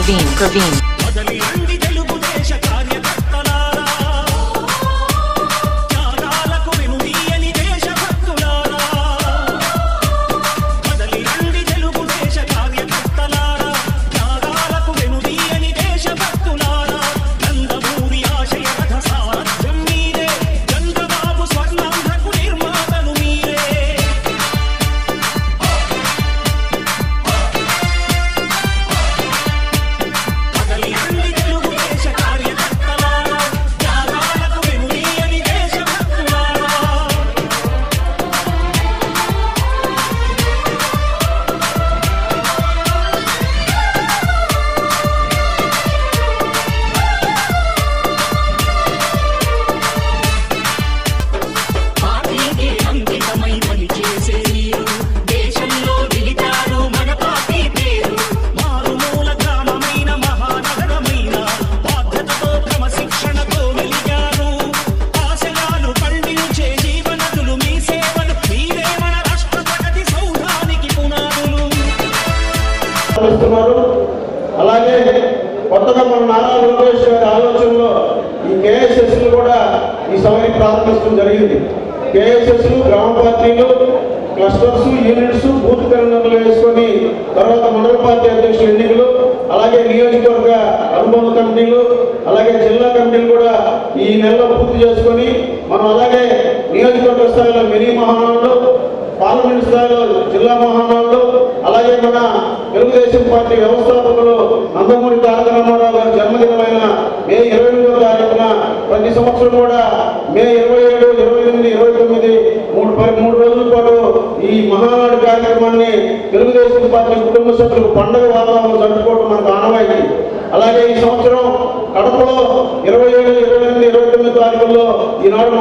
Praveen. అలాగే కొత్తగా మన నారా లోకేష్ గారి ఆలోచనలో ఈ కేఎస్ఎస్లు కూడా ఈ సమయం ప్రారంభించడం జరిగింది. కేఎస్ఎస్లు గ్రామ పార్టీలు క్లస్టర్స్ యూనిట్స్ బూత్ కన్వీనర్లు వేసుకొని తర్వాత మండల పార్టీ అధ్యక్షుల ఎన్నికలు అలాగే నియోజకవర్గ అనుబంధ కమిటీలు అలాగే జిల్లా కమిటీలు కూడా ఈ నెలలో పూర్తి చేసుకొని మనం అలాగే నియోజకవర్గ స్థాయిలో మినీ మహానాడులు పార్లమెంట్ స్థాయిలో జిల్లా మహానాడులు అలాగే మన తెలుగుదేశం పార్టీ వ్యవస్థాపకులు నందమూరి తారక రామారావు గారి జన్మదినమైన మే 28వ తారీఖున ప్రతి సంవత్సరం కూడా మే 27, 28, 29 మూడు రోజుల పాటు ఈ మహానాడు కార్యక్రమాన్ని తెలుగుదేశం పార్టీ కుటుంబ సభ్యులకు పండుగ వాతావరణం జరుపుకోవడం మనకు ఆనవాయితీ. అలాగే ఈ సంవత్సరం కడపలో 27, 28, 29 తారీఖుల్లో ఈనాడు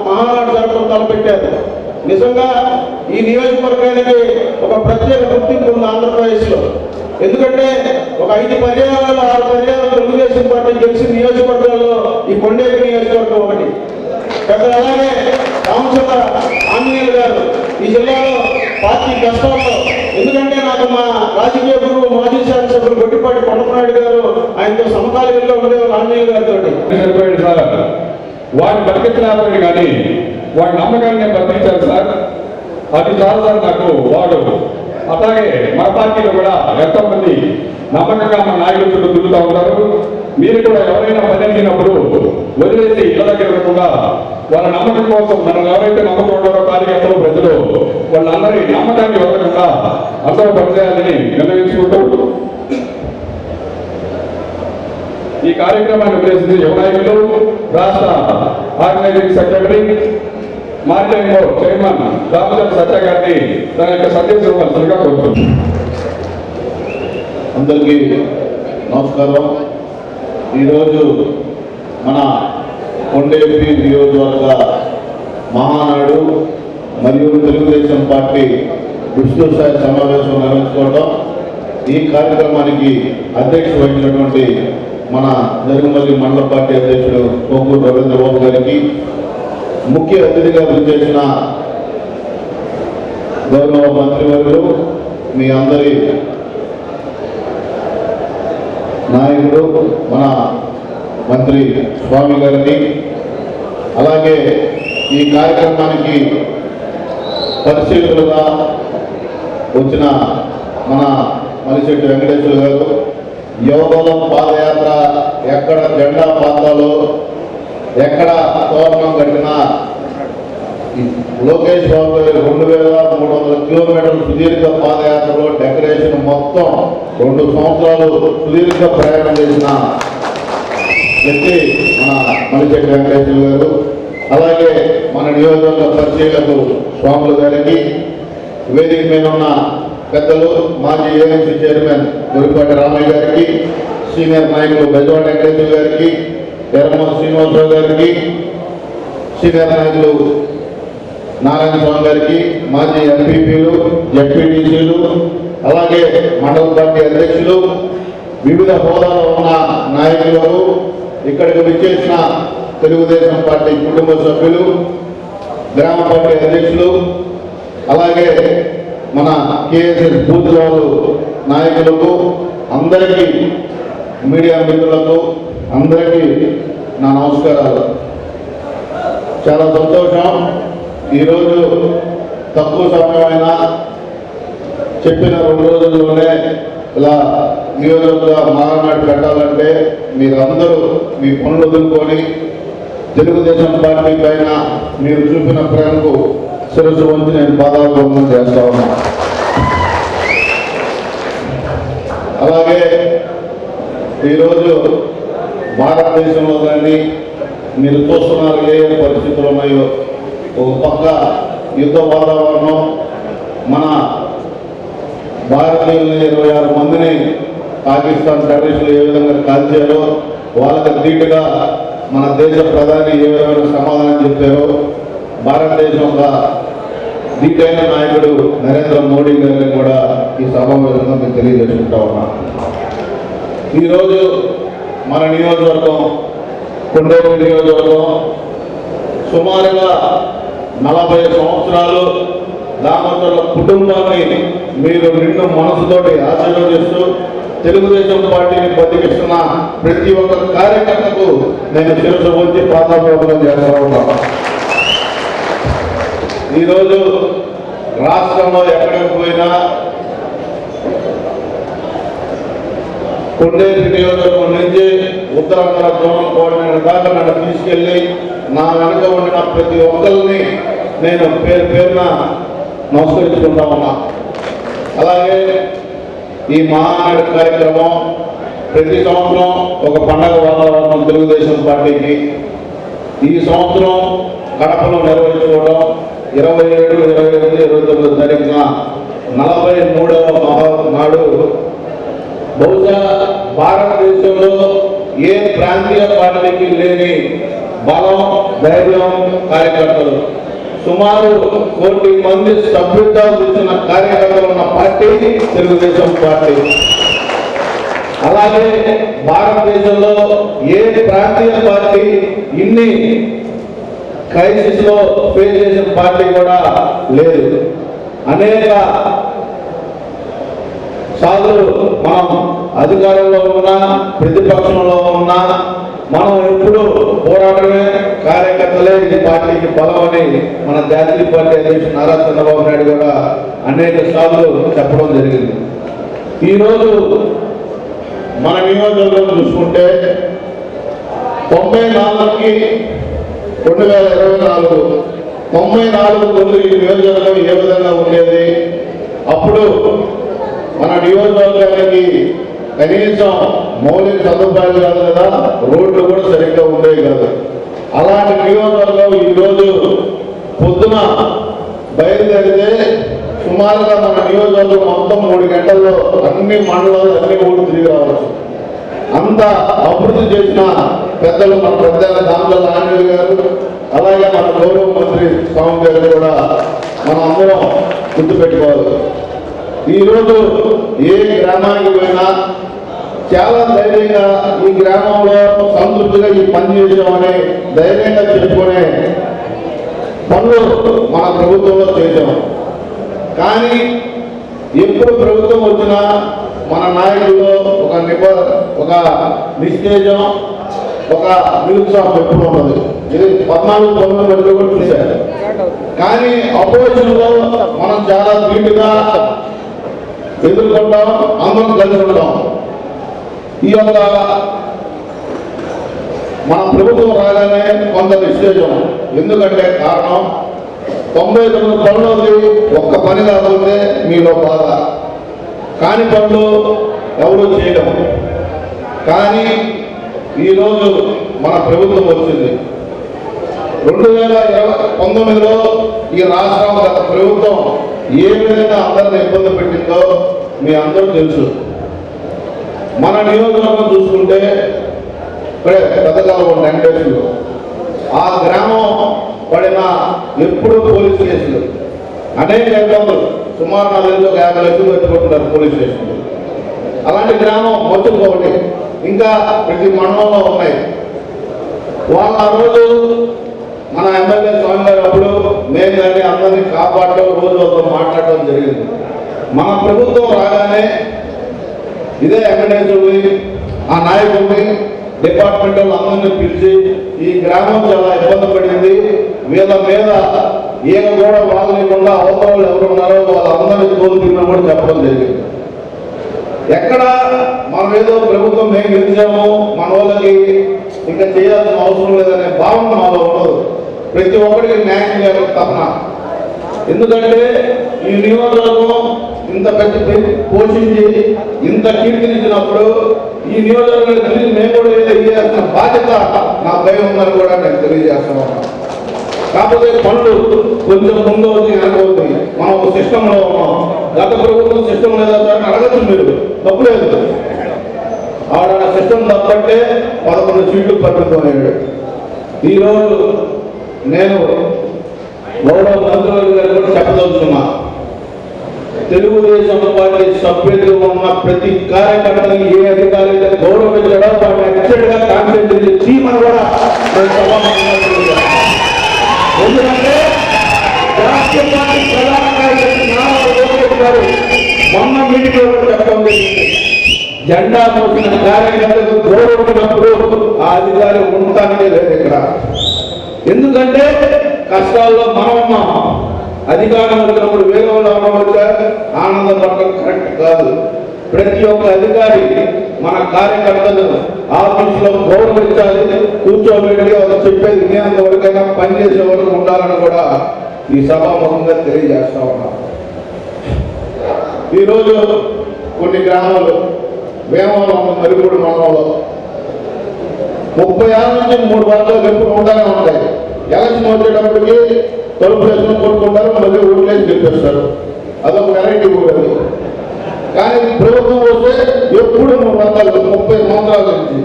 మహానాడు జరపడం తలపెట్టారు. నిజంగా ఈ నియోజకవర్గానికి ఒక ప్రత్యేక గుర్తింపు ఉంది ఆంధ్రప్రదేశ్లో. ఎందుకంటే ఒక 5 పర్యాయాలు 6 పర్యాయాలు తెలుగుదేశం పార్టీ గెలిచిన నియోజకవర్గాల్లో ఈ కొండేపి నియోజకవర్గం ఒకటి. అలాగే రామచంద్ర ఆంజనేయులు గారు ఈ జిల్లాలో పార్టీ కష్టాల్లో, ఎందుకంటే నాకు మా రాజకీయ గురువు మాజీ శాసనసభ్యులు గొట్టిపాటి కొండపనాయుడు గారు ఆయనతో సమకాలీనంలో ఉండేవారు ఆంజనేయులు గారితో. వాడిని బతికించలేకపోయింది కానీ వాడి నమ్మకాన్ని నేను బతికించాను సార్. అది చాలు సార్ నాకు. వాడు అలాగే మన పార్టీలో కూడా ఎంతోమంది నమ్మకంగా మన నాయకుల చుట్టూ తిరుగుతూ ఉంటారు. మీరు కూడా ఎవరైనా పని అడిగినప్పుడు వదిలేసి ఇళ్ళ దగ్గర కూడా వాళ్ళ నమ్మకం కోసం మనం ఎవరైతే నమ్మకం ఉంటారో కార్యకర్తలు ప్రజలు వాళ్ళందరి నమ్మకాన్ని వదలకుండా అందరూ పనిచేయాలని నిర్ణయించుకుంటూ ఈ కార్యక్రమాన్ని ఉద్దేశించి యువ నాయకులు, రాష్ట్ర organising secretary, marketing board chairman Ramachandra Satya గారిని తన యొక్క సందేశం ఇవ్వాల్సిందిగా కోరుతున్నాను. అందరికీ నమస్కారం. ఈరోజు మన కొండేపి నియోజకవర్గ మహానాడు మరియు తెలుగుదేశం పార్టీ విస్తృత స్థాయి సమావేశం నిర్వహించుకోవడం, ఈ కార్యక్రమానికి అధ్యక్షత వహించినటువంటి మన జరుగుమల్లి మండల పార్టీ అధ్యక్షుడు కోకూరు రవీంద్రబాబు గారికి, ముఖ్య అతిథిగా విచ్చేసిన గౌరవ మంత్రివర్యులు, మీ అందరి నాయకుడు మన మంత్రి స్వామి గారిని, అలాగే ఈ కార్యక్రమానికి పరిశీలకులుగా వచ్చిన మన మలిశెట్టి వెంకటేశ్వర గారు, యువబలం పాదయాత్ర ఎక్కడ జెండా పాతాలో ఎక్కడ తోరణం కట్టినా లోకేష్ బాబు 2300 కిలోమీటర్ల సుదీర్ఘ పాదయాత్రలో డెకరేషన్ మొత్తం 2 సంవత్సరాలు సుదీర్ఘ ప్రయాణం చేసిన వ్యక్తి మన మలిశెట్టి వెంకటేశ్వర గారు. అలాగే మన నియోజకవర్గ పరిశీలకులు స్వాములు గారికి, వేదిక మీద ఉన్న పెద్దలు మాజీ ఏఎంసీ చైర్మన్ గురిపాటి రామయ్య గారికి, సీనియర్ నాయకులు బెజవాడ వెంకటేశ్వర గారికి, ఎర్రమ శ్రీనివాసరావు గారికి, సీనియర్ నాయకులు నారాయణ స్వామి గారికి, మాజీ ఎంపీపీలు, జడ్పీటీసీలు, అలాగే మండల పార్టీ అధ్యక్షులు, వివిధ హోదాలో ఉన్న నాయకులు, ఇక్కడికి విచ్చేసిన తెలుగుదేశం పార్టీ కుటుంబ సభ్యులు, గ్రామ పార్టీ అధ్యక్షులు, అలాగే మన కేఎస్ఎస్ బూత్ వాళ్ళు నాయకులకు అందరికీ మీడియా మిత్రులకు అందరికీ నా నమస్కారాలు. చాలా సంతోషం. ఈరోజు తక్కువ సమయమైనా చెప్పిన 2 రోజుల్లోనే ఇలా నియోజకవర్గ మహానాడు పెట్టాలంటే మీరందరూ మీ పనులు వదులుకొని తెలుగుదేశం పార్టీ పైన మీరు చూపిన ప్రేమకు శిరస్సు వంచి నేను పాదాభివందనం చేస్తా ఉన్నా. అలాగే ఈరోజు భారతదేశంలో కానీ మీరు చూస్తున్నారు ఏ పరిస్థితులు ఉన్నాయో. ఒక పక్క యుద్ధ వాతావరణం, మన భారతీయుల్ని 26 మందిని పాకిస్తాన్ టెర్రరిస్టులు ఏ విధంగా కాల్చారో వాళ్ళకి ధీటుగా మన దేశ ప్రధాని ఏ విధమైన సమాధానం చెప్పారో భారతదేశం ఒక ధీటైన నాయకుడు నరేంద్ర మోడీ గారిని కూడా ఈ సమావేశంగా మేము తెలియజేసుకుంటా ఉన్నాం. ఈరోజు మన నియోజకవర్గం కొండేపల్లి నియోజకవర్గం సుమారుగా 40 సంవత్సరాలు దామోదరుల కుటుంబాన్ని మీరు నిండు మనసుతోటి ఆశీర్వదిస్తూ తెలుగుదేశం పార్టీని బతికిస్తున్న ప్రతి ఒక్క కార్యకర్తకు నేను శిరస్సు వంచి పాదాభివందనం చేస్తా ఉన్నాను. ఈరోజు రాష్ట్రంలో ఎక్కడికి పోయినా కొండేపల్లి నియోజకవర్గం నుంచి ఉత్తరాంధ్ర జోనల్ కోఆర్డినేటర్ దాకా నన్ను తీసుకెళ్ళి నా వెనుక ఉండిన ప్రతి ఒక్కరిని నేను పేరు పేరున నమస్కరించుకుంటా ఉన్నా. అలాగే ఈ మహానాడు కార్యక్రమం ప్రతి సంవత్సరం ఒక పండగ వాతావరణం తెలుగుదేశం పార్టీకి. ఈ సంవత్సరం కడపలో నిర్వహించుకోవడం 27, 28, 29 తారీఖున 43వ మహానాడు బహుశా భారతదేశంలో ఏ ప్రాంతీయ పార్టీకి లేని బలం, ధైర్యం కార్యకర్తలు. సుమారు 1 కోటి మంది సభ్యుత్వాలు ఇచ్చిన కార్యకర్తలు ఉన్న పార్టీ తెలుగుదేశం పార్టీ. అలాగే భారతదేశంలో ఏ ప్రాంతీయ పార్టీ ఇన్ని క్రైసిస్ లో ఫేస్ చేసిన పార్టీ కూడా లేదు. అనేక సార్లు మనం అధికారంలో ఉన్నా ప్రతిపక్షంలో ఉన్నా మనం ఎప్పుడు పోరాటమే, కార్యకర్తలే ఈ పార్టీకి బలమని మన జాతీయ పార్టీ అధ్యక్షుడు నారా చంద్రబాబు నాయుడు కూడా అనేక సార్లు చెప్పడం జరిగింది. ఈరోజు మన నియోజకవర్గం చూసుకుంటే 94కి 2024 94 ముందు ఈ నియోజకవర్గం ఏ విధంగా ఉండేది? అప్పుడు మన నియోజకవర్గానికి కనీసం మౌలిక సదుపాయాలు కాదు కదా, రోడ్లు కూడా సరిగ్గా ఉండేవి కాదు. అలాంటి నియోజకవర్గం ఈరోజు పొద్దున బయలుదేరితే సుమారుగా మన నియోజకవర్గం మొత్తం 3 గంటల్లో అన్ని మండలాలు అన్ని ఊళ్ళు తిరిగి రావచ్చు. అంత అభివృద్ధి చేసిన పెద్దలు మన పెద్దల దాంట్లో ఆంజనేయులు గారు, అలాగే మన గౌరవ మంత్రి స్వామి గారు కూడా మనం అందరం గుర్తుపెట్టుకోవాలి. ఈరోజు ఏ గ్రామానికి పోయినా చాలా ధైర్యంగా ఈ గ్రామంలో సంతృప్తిగా ఈ పని చేసామని ధైర్యంగా చెప్పుకునే పనులు మన ప్రభుత్వంలో చేసాం. కానీ ఎప్పుడు ప్రభుత్వం వచ్చినా మన నాయకుల్లో ఒక నిస్తేజం, ఒక నిరుత్సాహం ఎప్పుడు ఉన్నది. ఇది 14-19 మధ్యలో కూడా చూశారు. కానీ అపోజిషన్లో మనం చాలా ధీటుగా ఎదుర్కొంటాం, అందరం కలిసి ఉంటాం. ఈ యొక్క మన ప్రభుత్వం రాగానే కొంత నిశ్చేజం. ఎందుకంటే కారణం 99 పనులది ఒక్క పని కాకపోతే మీలో బాధ, కాని పనులు ఎవరు చేయడం. కానీ ఈరోజు మన ప్రభుత్వం వచ్చింది. 2019లో ఈ రాష్ట్రం గత ప్రభుత్వం ఏ విధంగా అందరిని ఇబ్బంది పెట్టిందో మీ అందరూ తెలుసు. మన నియోజకవర్గం చూసుకుంటే ఇక్కడే పెద్దకాలం వెంకటేశ్వరులు, ఆ గ్రామం పడిన ఎప్పుడు పోలీస్ కేసులు అనేక ఇబ్బందులు, సుమారు 4 లక్షలు పెట్టుకుంటున్నారు పోలీస్ స్టేషన్లు. అలాంటి గ్రామం మొత్తుకోండి, ఇంకా ప్రతి మండలంలో ఉన్నాయి. వాళ్ళ ఆ రోజు మన ఎమ్మెల్యే స్వామి గారు అప్పుడు మేము కానీ అందరినీ కాపాడటం, రోజు వాళ్ళతో మాట్లాడటం జరిగింది. మన ప్రభుత్వం రాగానే ఇదే వెంకటేశ్వరుడి ఆ నాయకుల్ని డిపార్ట్మెంట్ అందరినీ పిలిచి ఈ గ్రామం చాలా ఇబ్బంది పడింది, వీళ్ళ మీద ఈయన కూడా వాళ్ళకుండా అవతల ఎవరు ఉన్నారో వాళ్ళందరినీ తోలుతున్నా కూడా చెప్పడం జరిగింది. ఎక్కడ మనం ఏదో ప్రభుత్వం మేము గెలిచాము, మన వాళ్ళకి ఇంకా చేయాల్సిన అవసరం లేదనే భావన మాలో ఉండదు. ప్రతి ఒక్కరికి న్యాయం చేయాలి తపన. ఎందుకంటే ఈ నియోజకవర్గం ఇంత పెద్ద పోషించి ఇంత కీర్తించినప్పుడు ఈ నియోజకవర్గాన్ని తిరిగి మేము కూడా ఏదో చేయాల్సిన బాధ్యత నా పై ఉందని కూడా నేను తెలియజేస్తాను. కాకపోతే పనులు కొంచెం ముందు వచ్చి అనుకోతుంది. మనం ఒక సిస్టంలో ఉన్నాం. గత ప్రభుత్వం సిస్టమ్ లేదా సార్ అడగచ్చు, మీరు తప్పు లేదు. ఆడ సిస్టమ్ తప్పంటే 11 సీట్లు పరిమితమయ్యాడు. ఈరోజు నేను గౌరవ మంత్రులు గారు కూడా చెప్పదలుచున్నా, తెలుగుదేశం పార్టీ సభ్యులు ఉన్న ప్రతి కార్యకర్తని ఏ అధికారి అయితే గౌరవించడో వాటిని ఎక్సెట్గా కాన్సెంట్రేట్ చేయమని కూడా ఎందుకంటే రాష్ట్ర పార్టీ ప్రధాన కార్యదర్శి నారా లోకేష్ గారు మొన్న మీటింగ్లో కూడా చెప్పడం జరిగింది. జెండా మోసిన కార్యకర్తలకు గౌరవించినప్పుడు ఆ అధికారి ఉండటానికే లేదు ఇక్కడ. ఎందుకంటే కష్టాల్లో మనం ఉన్నాం. అధికారం వచ్చినప్పుడు వేరే వాళ్ళు అవ్వవచ్చా ఆనందపడటం కరెక్ట్ కాదు. ప్రతి ఒక్క అధికారి మన కార్యకర్తలు ఆఫీసులో గౌరవించాలి, కూర్చోబెట్టి వాళ్ళు చెప్పేది వినేంత వరకైనా పనిచేసే వరకు ఉండాలని కూడా ఈ సభాముఖంగా తెలియజేస్తా ఉన్నాం. ఈరోజు కొన్ని గ్రామాలు వేమవరం మరిపూడి మండలంలో 30 ఏళ్ళ నుంచి 3 వారాలు ఎప్పుడు ఉండాలని ఉంటాయి. ఎలక్షన్ వచ్చేటప్పటికి తలుపు వేసుకుని కొట్టుకుంటారు, మళ్ళీ ఓట్లేసి గెలిపిస్తారు. అదొక వెరైటీ కూడా. కానీ ప్రభుత్వం వస్తే ఎప్పుడు 3 వారాలు 30 సంవత్సరాల నుంచి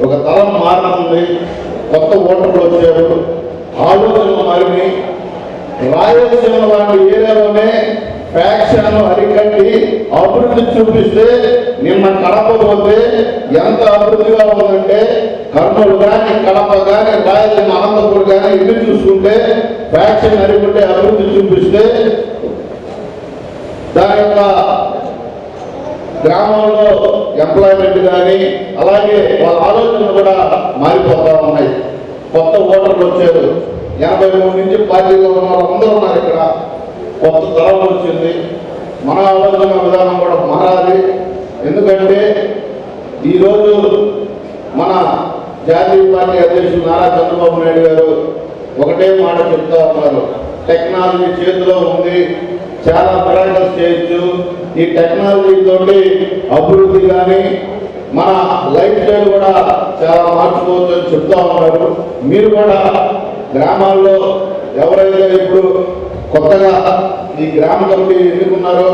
ఒక తరం మారుతుంది. కొత్త ఓటర్లు వచ్చారు, ఆలోచనలు మారినాయి. రాయలసీమ లాంటి ఏరియాలోనే ఫ్యాక్షన్ అరికట్టి అభివృద్ధి చూపిస్తే నిన్న కడప పోతే ఎంత అభివృద్ధిగా ఉందంటే కర్నూలు కానీ కడప కానీ రాయలసీమ అనంతపురం కానీ ఇల్లు చూసుకుంటే ఫ్యాక్షన్ అరికట్టే అభివృద్ధి చూపిస్తే దాని యొక్క గ్రామంలో ఎంప్లాయ్మెంట్ కానీ అలాగే వాళ్ళ ఆలోచనలు కూడా మారిపోతా ఉన్నాయి. కొత్త ఓటర్లు వచ్చారు. 83 నుంచి పార్టీలో ఉన్న వాళ్ళందరూ ఉన్నారు ఇక్కడ. కొత్త తరం వచ్చింది. మన ఆలోచన విధానం కూడా మారాలి. ఎందుకంటే ఈరోజు మన జాతీయ పార్టీ అధ్యక్షులు నారా చంద్రబాబు నాయుడు గారు ఒకటే మాట చెప్తా ఉన్నారు, టెక్నాలజీ చేతిలో ఉంది, చాలా మిరాకిల్స్ చేయొచ్చు. ఈ టెక్నాలజీ తోటి అభివృద్ధి కానీ మన లైఫ్ స్టైల్ కూడా చాలా మార్చుకోవచ్చు అని చెప్తా ఉన్నారు. మీరు కూడా గ్రామాల్లో ఎవరైతే ఇప్పుడు కొత్తగా ఈ గ్రామ కమిటీ ఎన్నుకున్నారో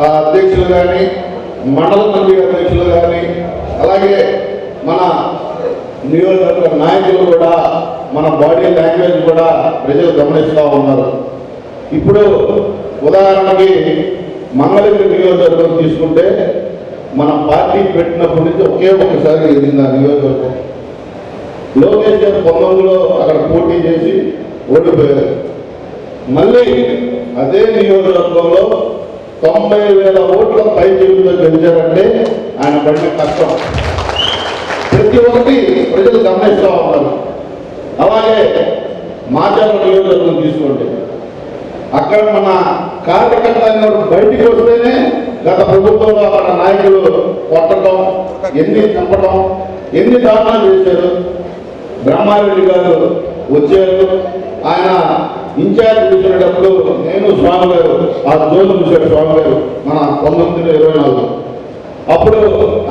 ఆ అధ్యక్షులు కానీ మండల కమిటీ అధ్యక్షులు కానీ అలాగే మన నియోజకవర్గ నాయకులు కూడా మన బాడీ లాంగ్వేజ్ కూడా ప్రజలు గమనిస్తూ ఉన్నారు. ఇప్పుడు ఉదాహరణకి మంగళగిరి నియోజకవర్గం తీసుకుంటే మన పార్టీ పెట్టినప్పటి నుంచి ఒకే ఒకసారి ఎదిగింది ఆ నియోజకవర్గం. లోకేష్ గారు 19లో అక్కడ పోటీ చేసి ఓడిపోయారు. మళ్ళీ అదే నియోజకవర్గంలో 90,000 ఓట్ల పైచేతులతో గెలిచారంటే ఆయన పడిన కష్టం ప్రతి ఒక్కటి ప్రజలు గమనిస్తూ ఉన్నారు. అలాగే మాచర్ల నియోజకవర్గం తీసుకోండి, అక్కడ మన కార్యకర్తలు బయటికి వస్తేనే గత ప్రభుత్వంలో అక్కడ నాయకులు కొట్టడం, ఎన్ని చంపడం, ఎన్ని దారుణాలు చేశారు. బ్రహ్మారెడ్డి గారు వచ్చారు, ఆయన ఇన్ఛార్జ్ చూసినప్పుడు నేను స్వామి గారు ఆ జోన్ చూశాడు. స్వామి గారు మన 1924 అప్పుడు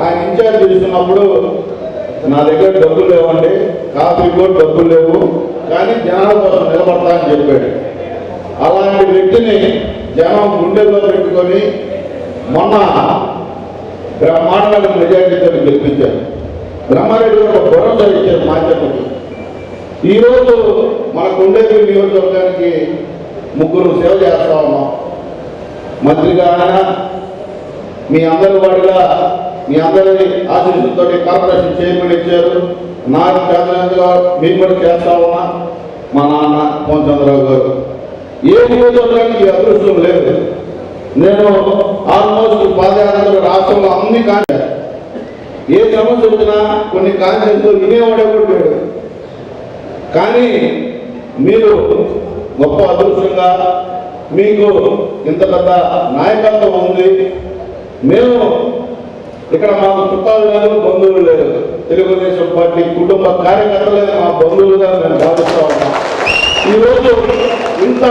ఆయన ఇన్ఛార్జ్ చూసినప్పుడు నా దగ్గర డబ్బులు లేవండి, కాఫీ కూడా డబ్బులు లేవు, కానీ జనాల కోసం నిలబడతా అని చెప్పాడు. అలాంటి వ్యక్తిని జనం గుండెల్లో పెట్టుకొని మొన్న బ్రహ్మాండ మెజారిటీతో గెలిపించారు. బ్రహ్మారెడ్డి ఒక భరోసా ఇచ్చారు మాధ్యమకి. ఈరోజు మన కొండేపల్లి నియోజకవర్గానికి 3 సేవ చేస్తా ఉన్నాం. మంత్రిగా మీ అందరి వాడిగా మీ అందరి ఆశీస్సులతో కార్పొరేషన్ చైర్మన్ ఇచ్చారు. నాకు చేతనంతగా మీకు కూడా చేస్తా ఉన్నా. మా నాన్న మోహన్ చంద్రరావు గారు ఏ నియోజకవర్గానికి ఈ అదృష్టం లేదు. నేను ఆల్మోస్ట్ పాదయాత్ర రాష్ట్రంలో అన్ని కానీ ఏ సమస్య వచ్చినా కొన్ని కాన్షియస్లో వినేవాడే కూడా లేడు. కానీ మీరు గొప్ప అదృష్టంగా మీకు ఇంత పెద్ద నాయకత్వం ఉంది. మేము ఇక్కడ మాకు చుట్టాలు లేదు, బంధువులు లేదు. తెలుగుదేశం పార్టీ కుటుంబ కార్యకర్తలే మా బంధువులుగా మేము భావిస్తా ఉన్నాం. ఈరోజు ఇంత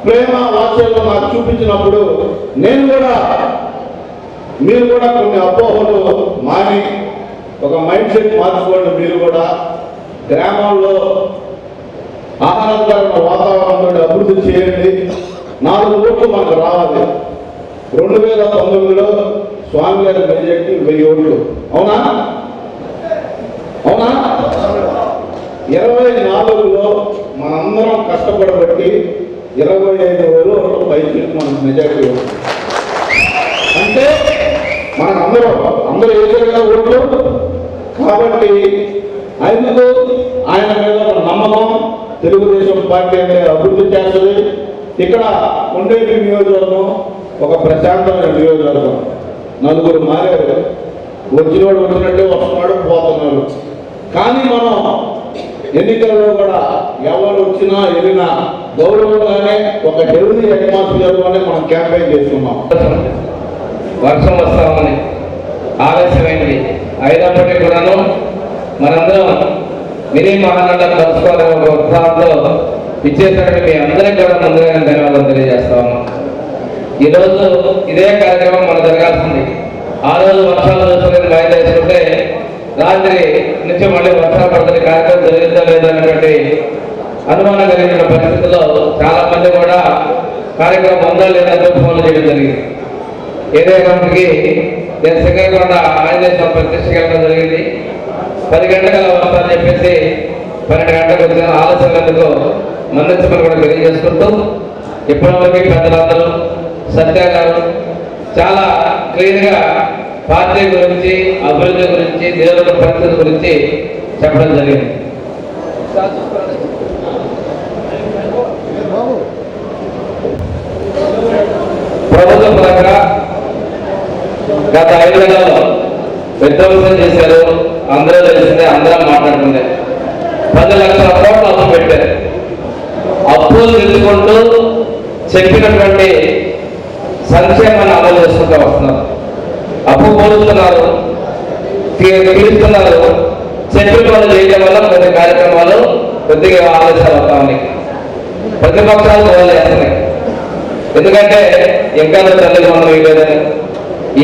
ప్రేమ వాత్సల్యం నాకు చూపించినప్పుడు నేను కూడా మీరు కూడా కొన్ని అపోహలు మాని ఒక మైండ్ సెట్ మార్చుకోండి. మీరు కూడా గ్రామాల్లో ఆహ్లాదకరమైన వాతావరణంలో అభివృద్ధి చేయండి. 4 ఓట్లు మనకు రావాలి. 2019లో స్వామి గారి మెజార్టీ 1000 ఓట్లు. అవునా? అవునా? 24లో మనందరం కష్టపడబట్టి 25,000 ఓట్లు పైకి మనకు మెజార్టీ వస్తుంది. అంటే అందరూ వేసారు కదా ఓట్లు. కాబట్టి ఆయనకు ఆయన మీద ఒక నమ్మకం, తెలుగుదేశం పార్టీ అనేది అభివృద్ధి చేస్తుంది. ఇక్కడ ఉండేటి నియోజకవర్గం ఒక ప్రశాంతమైన నియోజకవర్గం. 4 మారారు, వచ్చినవాడు వచ్చినట్టే వస్తున్నాడు, పోతున్నాడు. కానీ మనం ఎన్నికల్లో కూడా ఎవరు వచ్చినా వెళ్ళినా గౌరవంగానే ఒక హెల్దీ అట్మాస్ఫియర్లోనే మనం క్యాంపెయిన్ చేస్తున్నాం. వర్షం వస్తామని ఆలస్యమైంది అయినప్పటికీ కూడాను మనందరం మినీ మహానంద కలుసుకోవాలని ఒక ఉత్సాహంతో ఇచ్చేసరికి మీ అందరికీ కూడా ముందుగా ధన్యవాదాలు తెలియజేస్తా ఉన్నాం. ఈరోజు ఇదే కార్యక్రమం మనం జరగాల్సింది. ఆ రోజు వర్షాలు చూసుకుని బయలుదేరుకుంటే రాత్రి నుంచి మళ్ళీ వర్షాలు పడుతున్న కార్యక్రమం జరుగుతుందా లేదనేటువంటి అనుమానం కలిగిన పరిస్థితుల్లో చాలా మంది కూడా కార్యక్రమం ఉందా లేదా ఫోన్లు చేయడం జరిగింది. ఏదైనప్పటికీ నేను సింగరకొండ ఆంజనేయ స్వామి ప్రతిష్ఠకి వెళ్ళడం జరిగింది. 10 గంటల వస్తానని చెప్పేసి 12 గంటలకు వచ్చిన ఆలస్యమైనందుకు మన్నించమని కూడా తెలియజేసుకుంటూ ఇప్పటివరకు పెద్దలందరూ సత్య గారు చాలా క్లియర్గా పార్టీ గురించి, అభివృద్ధి గురించి, దేవుడి పరిస్థితి గురించి చెప్పడం జరిగింది. ప్రభుత్వ పరంగా గత 5 నెలల్లో విధ్వంసం చేశారు. అందరూ తెలిసిందే, అందరం మాట్లాడుతుందే. 10 లక్షల కోట్లు అప్పు పెట్టారు. అప్పులు తీసుకుంటూ చెప్పినటువంటి సంక్షేమాన్ని అమలు చేసుకుంటూ వస్తున్నారు. అప్పు పోలుస్తున్నారు, తీరుస్తున్నారు. చెప్పిన వాళ్ళు చేయడం వల్ల కొన్ని కార్యక్రమాలు కొద్దిగా ఆలస్యాలు అవుతా ఉన్నాయి. ప్రతిపక్షాలు వాళ్ళు వేస్తున్నాయి. ఎందుకంటే ఇంకా తల్లి మనం వేయలేదని,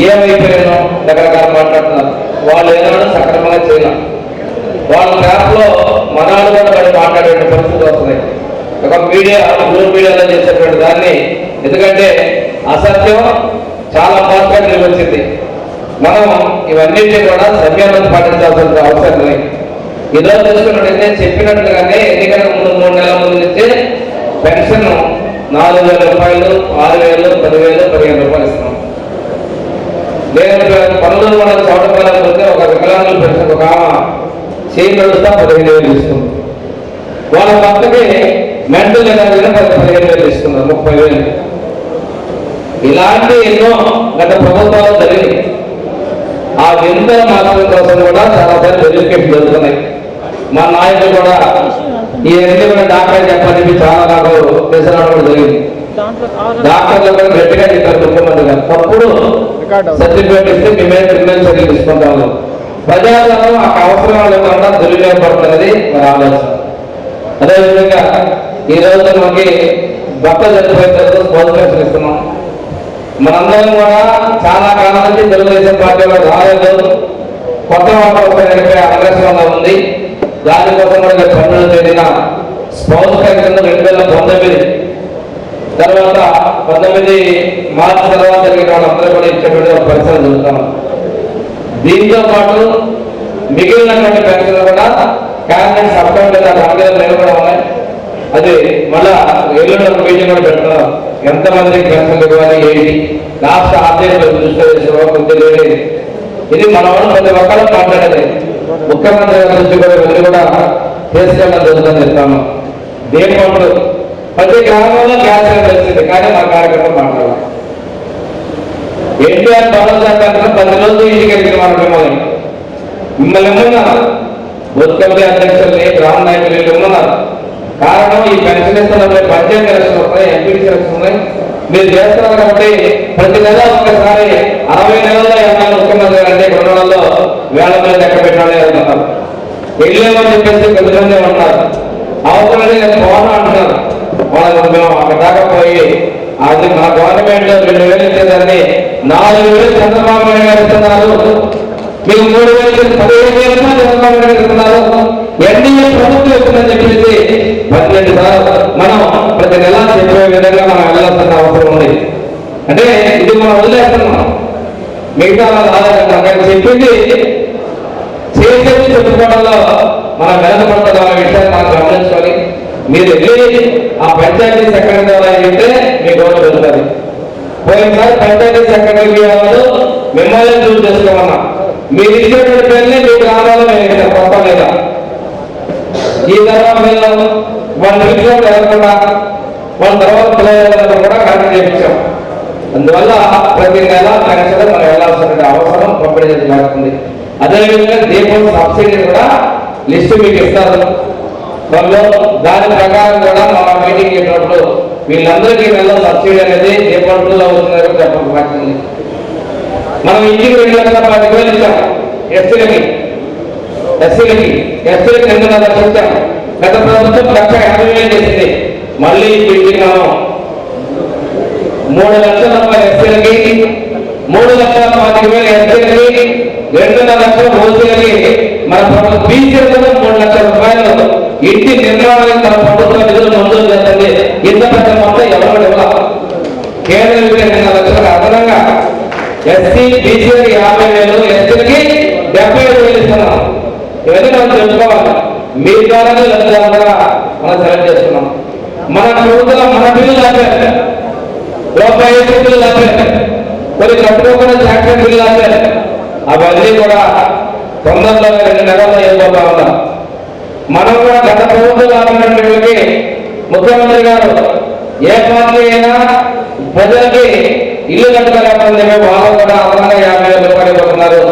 ఏమైపోయానో రకరకాల మాట్లాడుతున్నారు. వాళ్ళు ఏదైనా సక్రమంగా చేయలేం. వాళ్ళ ట్యాప్లో మనాలు కూడా పడి మాట్లాడే పరిస్థితి వస్తున్నాయి. ఒక మీడియా గ్రూప్ మీడియాలో చేసేటువంటి దాన్ని, ఎందుకంటే అసత్యం చాలా ఫాస్ట్గా నిలవచ్చింది. మనం ఇవన్నింటినీ కూడా సంయమనం పాటించాల్సిన అవసరం లేదు. ఈరోజు చూసుకున్నట్టయితే చెప్పినట్లుగానే ఎన్నికల ముందు 3 నెలల ముందు నుంచే పెన్షన్ 4,000 రూపాయలు, 6,000, 10,000, 15 రూపాయలు ఇస్తున్నాం. నేను పనులు మనం చౌటపాలకు పోతే ఒక వికలాంగుల పెన్షన్ ఒక చేయి నడుస్తా 15,000 ఇస్తుంది. వాళ్ళ భర్తకి మెంటల్ 15,000 ఇస్తున్నారు, 30,000. ఇలాంటి ఎన్నో గత ప్రభుత్వాలు జరిగినాయి. ఆ వింత మార్పుల కోసం కూడా చాలా సార్లు వెరిఫికేషన్ జరుగుతున్నాయి. మా నాయకులు కూడా ఈ అన్ని కూడా డాక్టర్ చెప్పని చాలా నాకు తెలిసినప్పుడు కూడా జరిగింది. డాక్టర్లు కూడా గట్టిగా చెప్పారు ముఖ్యమంత్రి గారు, తప్పుడు సర్టిఫికేట్ ఇస్తే మేమే క్రిమినల్ చర్యలు తీసుకుంటాము. ప్రజాధనం ఆ అవసరం లేకుండా దుర్వినియోగపడుతున్నది మరి ఆలోచన. అదేవిధంగా ఈ రోజు మనకి భర్త చనిపోయిన తర్వాత స్పోర్ట్స్ పెన్షన్ ఇస్తున్నాం. మనందరం కూడా చాలా కాలం నుంచి తెలుగుదేశం పార్టీలో రాలేదు. కొత్త వాటి ఆగ్రహంగా ఉంది. దానికోసం కూడా పన్నులు చేరిన స్పౌస్ పెన్షన్ 2019 తర్వాత 19 మార్చి తర్వాత జరిగిన వాళ్ళందరూ కూడా ఇచ్చేటువంటి ఒక పరిస్థితి చూస్తాం. దీంతో పాటు మిగిలినటువంటి పెన్షన్లు కూడా క్యాబినెట్ సబ్కమిటీ రాజ్యాంగం నిలబడి ఉన్నాయి. అది మళ్ళా ఎల్లుండి మీటింగ్ కూడా పెడుతున్నాం. ఎంతమందికి పెన్షన్లు ఇవ్వాలి ఏంటి, రాష్ట్ర ఆర్థిక దృష్టి కొద్దిగా ఇది మన వాళ్ళు ప్రతి ఒక్కరు మాట్లాడేది. ముఖ్యమంత్రి గారి దృష్టి కూడా వెళ్ళి కూడా తీసుకెళ్ళడం జరుగుతుందని చెప్తాను. దీంట్లో ప్రతి గ్రామంలో గ్యాస్ తెలిసింది, కానీ మా కార్యక్రమం మాట్లాడాలి. ఎన్టీఆర్ భరోసా కార్యక్రమం 10 రోజులు ఇంటికి వెళ్ళిన మన మిమ్మల్ని మిమ్మల్ని ఇమ్మన్నారు, బూత్ కమిటీ అధ్యక్షుల్ని, గ్రామ నాయకులు ఇమ్మన్నారు. కారణం ఈ పెన్షన్ ఇస్తున్నప్పుడు పంచాయతీ ఎలక్షన్ వస్తాయి, ఎంపీటీ ఎలక్షన్ ఉన్నాయి, మీరు చేస్తున్నారు కాబట్టి ప్రతి నెల ఒకసారి 60 నెలల్లో ఏమైనా ముఖ్యమంత్రి అంటే 2 నెలల్లో వేల మంది లెక్క పెట్టాలి అంటున్నారు. వెళ్ళేమని చెప్పేసి కొంతమంది ఉన్నారు. అవసరం నేను పోను అంటున్నారు. వాళ్ళకి మేము అక్కడ దాకా పోయి అది మన గవర్నమెంట్ 2,000 ఇచ్చేదాన్ని 4,000 చంద్రబాబు నాయుడు గారు ఇస్తున్నారు, మీకు 3,000 15,000 చంద్రబాబు నాయుడు గారు ఇస్తున్నారు, ఎన్డీఏ ప్రభుత్వం ఇస్తుందని చెప్పేసి 12 సార్లు మనం ప్రతి నెల చెప్పే విధంగా మనం వెళ్ళాల్సిన అవసరం ఉంది. అంటే ఇది మనం వదిలేస్తున్నాం, మిగతా ఆదాయం చెప్పింది చేసేది చెప్పుకోవడంలో మనం వెనకబడతాం అనే విషయాన్ని మనం గమనించుకొని మీరు వెళ్ళి ఆ పంచాయతీ సెక్రటరీ ద్వారా అయితే మీ గౌరవం వెళ్తుంది. పోయినసారి పంచాయతీ సెక్రటరీ వాళ్ళు మిమ్మల్ని చూసి చేసుకోమన్నా, మీరు ఇచ్చేటువంటి పేరుని మీ గ్రామాల్లో మేము కొత్త లేదా ఈ తర్వాత మేము వాళ్ళ ఇంట్లో వెళ్ళకుండా వాళ్ళ తర్వాత పిల్లలు కూడా కరెక్ట్ చేయించాం. అందువల్ల ప్రతి నెల పెన్షన్ మనం వెళ్ళాల్సిన అవసరం పంపిణీ జరుగుతుంది. అదేవిధంగా దీపం సబ్సిడీ కూడా లిస్టు మీకు ఇస్తారు. వాళ్ళు దాని ప్రకారం కూడా మన మీటింగ్ చేసినప్పుడు వీళ్ళందరికీ నెల సబ్సిడీ అనేది దీపంలో వచ్చిందని చెప్పబడుతుంది. మనం ఇంటికి 2,10,000 ఇచ్చాం ఎస్సీలకి 2 లక్షలు ఇచ్చాం. గత ప్రభుత్వం 1,50,000 చేసింది. మళ్ళీ ఇంటికి మనం 3 లక్షల రూపాయలు ఎస్సీలకి, 3,40,000 ఎస్సీలకి, 2.5 లక్షలు ఓసీలకి, మన ప్రభుత్వం బీసీలకు 3 లక్షల రూపాయలు ఇంటి నిర్మాణానికి మన ప్రభుత్వం నిధులు మంజూరు చేస్తుంది. ఇంత పెద్ద మొత్తం ఎవరు ఇవ్వాలి? కేంద్ర 2 లక్షలకు అదనంగా ఎస్సీ బీసీలకి 50,000, ఎస్సీలకి 75,000 ఇస్తున్నాం. ఇవన్నీ మనం తెలుసుకోవాలి. మీ ద్వారానే లబ్ధిదారులుగా మనం సెలెక్ట్ చేసుకున్నాం. మన ప్రభుత్వం మన బిల్లులు ఆపారు, రూపాయి బిల్లులు ఆపారు, కొన్ని కట్టుకోకుండా శాంక్షన్ బిల్లులు ఆపారు. అవన్నీ కూడా తొందరలో 2 నెలల్లో వెళ్ళిపోతా ఉన్నాం. మనం కూడా గత ప్రభుత్వం ఆపినటువంటి ముఖ్యమంత్రి గారు ఏ పార్టీ అయినా ప్రజలకి ఇల్లు కట్టుకోలేకపోతే వాళ్ళు కూడా అదనంగా 50,000 రూపాయలు ఇవ్వతున్నారు.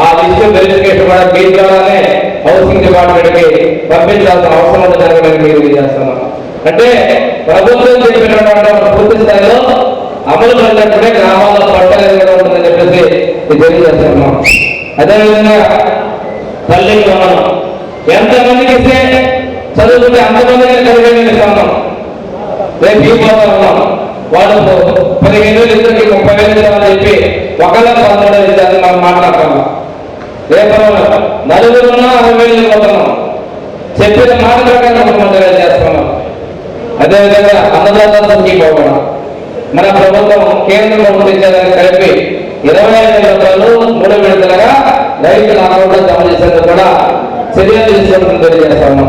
ఆ లిస్టు వెరిఫికేషన్ కూడా మీ ద్వారానే హౌసింగ్ డిపార్ట్మెంట్కి పంపించాల్సిన అవసరం ఉంటుందని మీరు చేస్తున్నాం. అంటే ప్రభుత్వం చెప్పినటువంటి పూర్తి స్థాయిలో అమలు పడినప్పుడే గ్రామాల్లో పట్టలేదు ఉంటుందని చెప్పేసి తెలియజేస్తున్నాం. అదేవిధంగా తల్లికి మనం ఎంతమందికి ఇస్తే చదువుకుంటే అంతమందికి 10,000 ఇస్తున్నాం. రేపు ఈ పోతా ఉన్నాం, వాళ్ళు 15,000 ఇద్దరికి 30,000 ఇస్తామని చెప్పి 1,13,000 ఇచ్చారని మనం మాట్లాడుతున్నాం. రేపు నలుగురున్నా 60,000 ఇవ్వతున్నాం. చెప్పిన మాట ప్రకారం ముఖ్యమంత్రి చేస్తున్నాం. అదేవిధంగా అన్నదాత పోవడం మన ప్రభుత్వం కేంద్ర ప్రభుత్వం ఇచ్చేదాన్ని కలిపి 25,000 రూపాయలు 3 విడతలుగా రైతుల అకౌంట్లో జమ చేసేందుకు కూడా చర్యలు తీసుకోవడం తెలియజేస్తాము.